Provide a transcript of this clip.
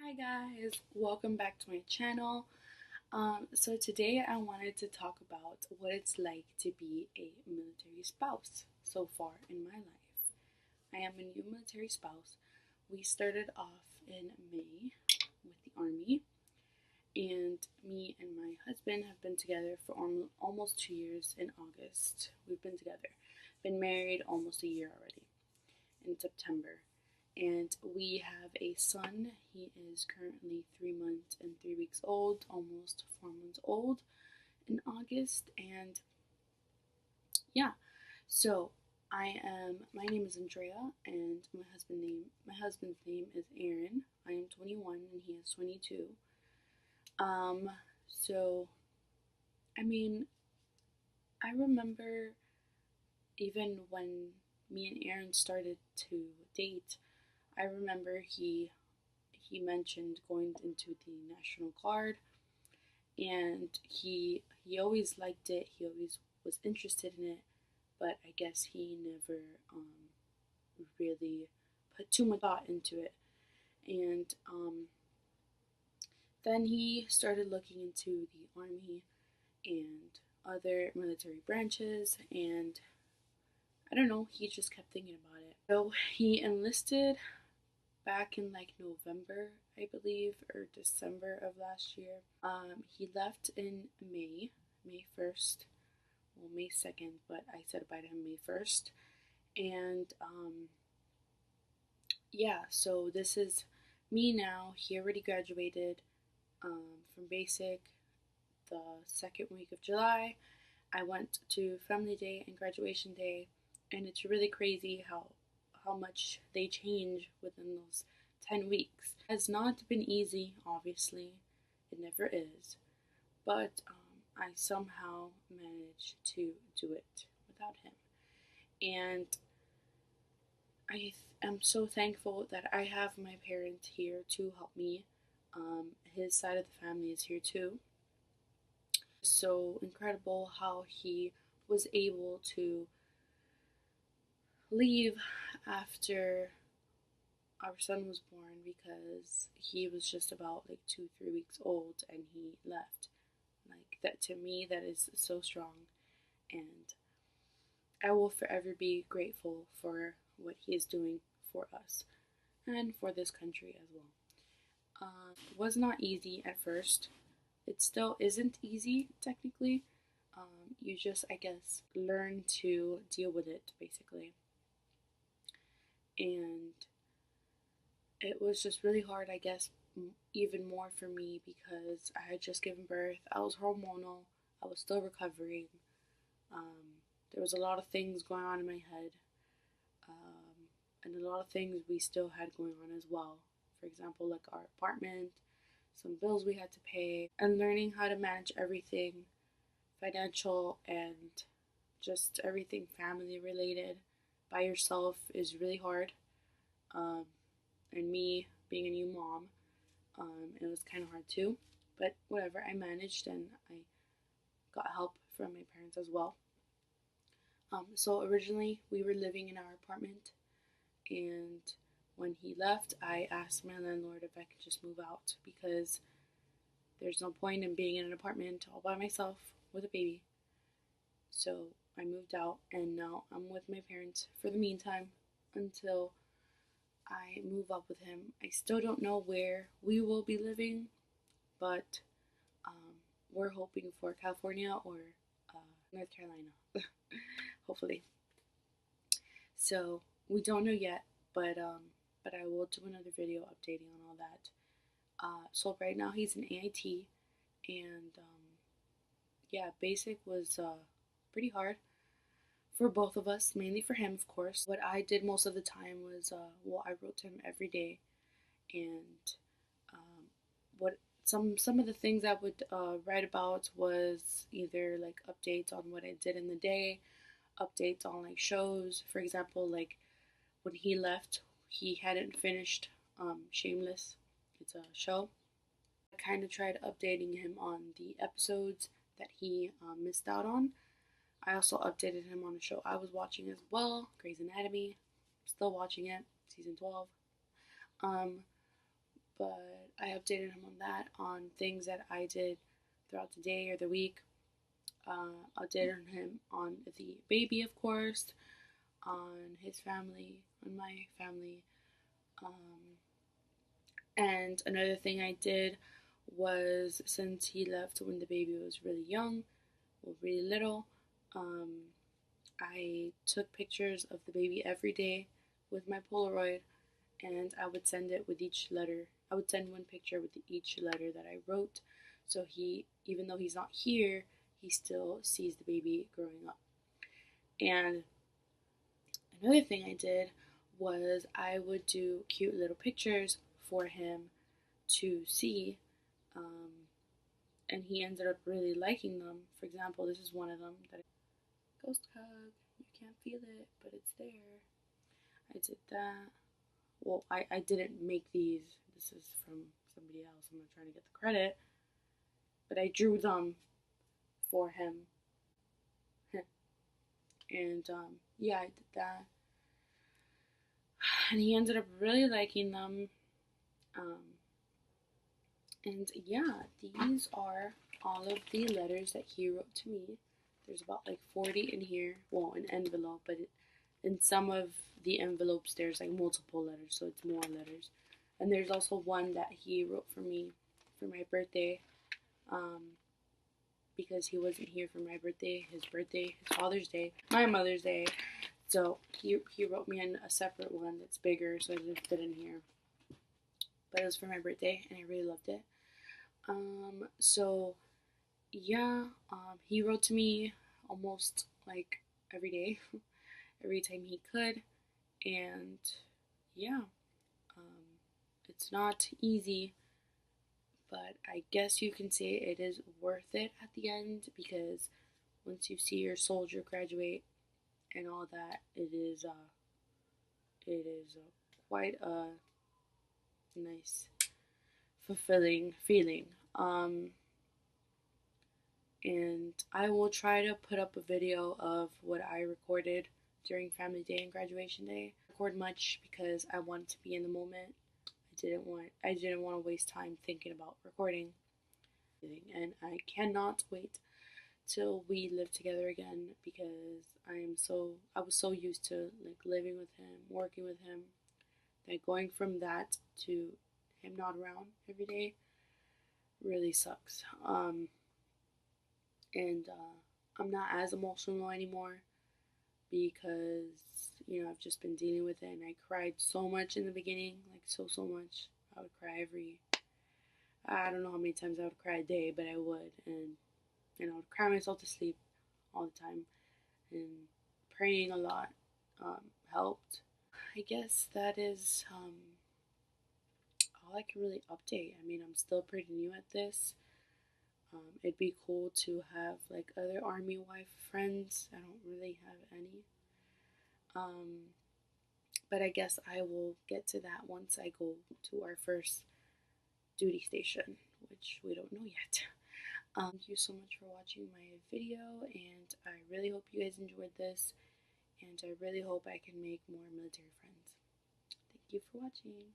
Hi guys, welcome back to my channel. So today I wanted to talk about what it's like to be a military spouse so far in my life. I am a new military spouse. We started off in May with the Army, and me and my husband have been together for almost 2 years in August. We've been together, been married almost a year already in September. And we have a son. He is currently 3 months and 3 weeks old, almost 4 months old in August. And yeah, so my name is Andrea, and my husband's name is Aaron. I am 21 and he is 22. Um, so I mean, I remember even when me and Aaron started to date, I remember he mentioned going into the National Guard, and he always liked it. He always was interested in it, but I guess he never really put too much thought into it. And then he started looking into the Army and other military branches, and I don't know, he just kept thinking about it. So he enlisted back in like November, I believe, or December of last year. He left in May 1st, well, May 2nd, but I said bye to him May 1st. And yeah, so this is me now. He already graduated from basic the second week of July. I went to family day and graduation day, and it's really crazy how much they change within those 10 weeks. It has not been easy, obviously. It never is. But I somehow managed to do it without him. And am so thankful that I have my parents here to help me. His side of the family is here too. So incredible how he was able to leave after our son was born, because he was just about like 2-3 weeks old and he left. Like, that, to me, that is so strong, and I will forever be grateful for what he is doing for us and for this country as well. It was not easy at first. It still isn't easy technically. You just, I guess, learn to deal with it basically. And it was just really hard, I guess, even more for me because I had just given birth. I was hormonal. I was still recovering. There was a lot of things going on in my head, and a lot of things we still had going on as well. For example, like our apartment, some bills we had to pay, and learning how to manage everything financial and just everything family related by yourself is really hard. And me being a new mom, it was kind of hard too. But whatever, I managed, and I got help from my parents as well. So originally we were living in our apartment, and when he left, I asked my landlord if I could just move out because there's no point in being in an apartment all by myself with a baby. So I moved out, and now I'm with my parents for the meantime until I move up with him. I still don't know where we will be living, but we're hoping for California or North Carolina, hopefully. So we don't know yet, but I will do another video updating on all that. So right now he's in AIT, and yeah, basic was pretty hard for both of us, mainly for him, of course. What I did most of the time was, well, I wrote to him every day, and what some of the things I would write about was either like updates on what I did in the day, updates on like shows. For example, like when he left, he hadn't finished Shameless. It's a show. I kind of tried updating him on the episodes that he missed out on. I also updated him on a show I was watching as well, Grey's Anatomy. I'm still watching it, season 12. But I updated him on that, on things that I did throughout the day or the week. Updated him on the baby, of course, on his family, on my family. And another thing I did was, since he left when the baby was really young, or really little, I took pictures of the baby every day with my Polaroid, and I would send it with each letter. I would send one picture with each letter that I wrote, so he, even though he's not here, he still sees the baby growing up. And another thing I did was I would do cute little pictures for him to see, and he ended up really liking them. For example, this is one of them, that ghost hug. You can't feel it, but it's there. I did that. Well, I didn't make these. This is from somebody else. I'm not trying to get the credit, but I drew them for him. And yeah, I did that, and he ended up really liking them. And yeah, these are all of the letters that he wrote to me. There's about like 40 in here. Well, an envelope, but in some of the envelopes there's like multiple letters, so it's more letters. And there's also one that he wrote for me for my birthday, because he wasn't here for my birthday, his Father's Day, my Mother's Day. So he wrote me in a separate one that's bigger, so it didn't fit in here. But it was for my birthday, and I really loved it. So yeah, he wrote to me almost like every day, every time he could, and yeah, it's not easy, but I guess you can say it is worth it at the end, because once you see your soldier graduate and all that, it is quite a nice, fulfilling feeling. And I will try to put up a video of what I recorded during family day and graduation day. I record much because I wanted to be in the moment. I didn't want to waste time thinking about recording. And I cannot wait till we live together again, because I was so used to like living with him, working with him, that going from that to him not around every day really sucks. And I'm not as emotional anymore, because I've just been dealing with it, and I cried so much in the beginning, like so much. I would cry I don't know how many times I would cry a day, but I would, and I would cry myself to sleep all the time, and praying a lot helped. I guess that is all I can really update. I mean, I'm still pretty new at this. It'd be cool to have like other army wife friends. I don't really have any. But I guess I will get to that once I go to our first duty station, which we don't know yet. Thank you so much for watching my video, and I really hope you guys enjoyed this, and I really hope I can make more military friends. Thank you for watching.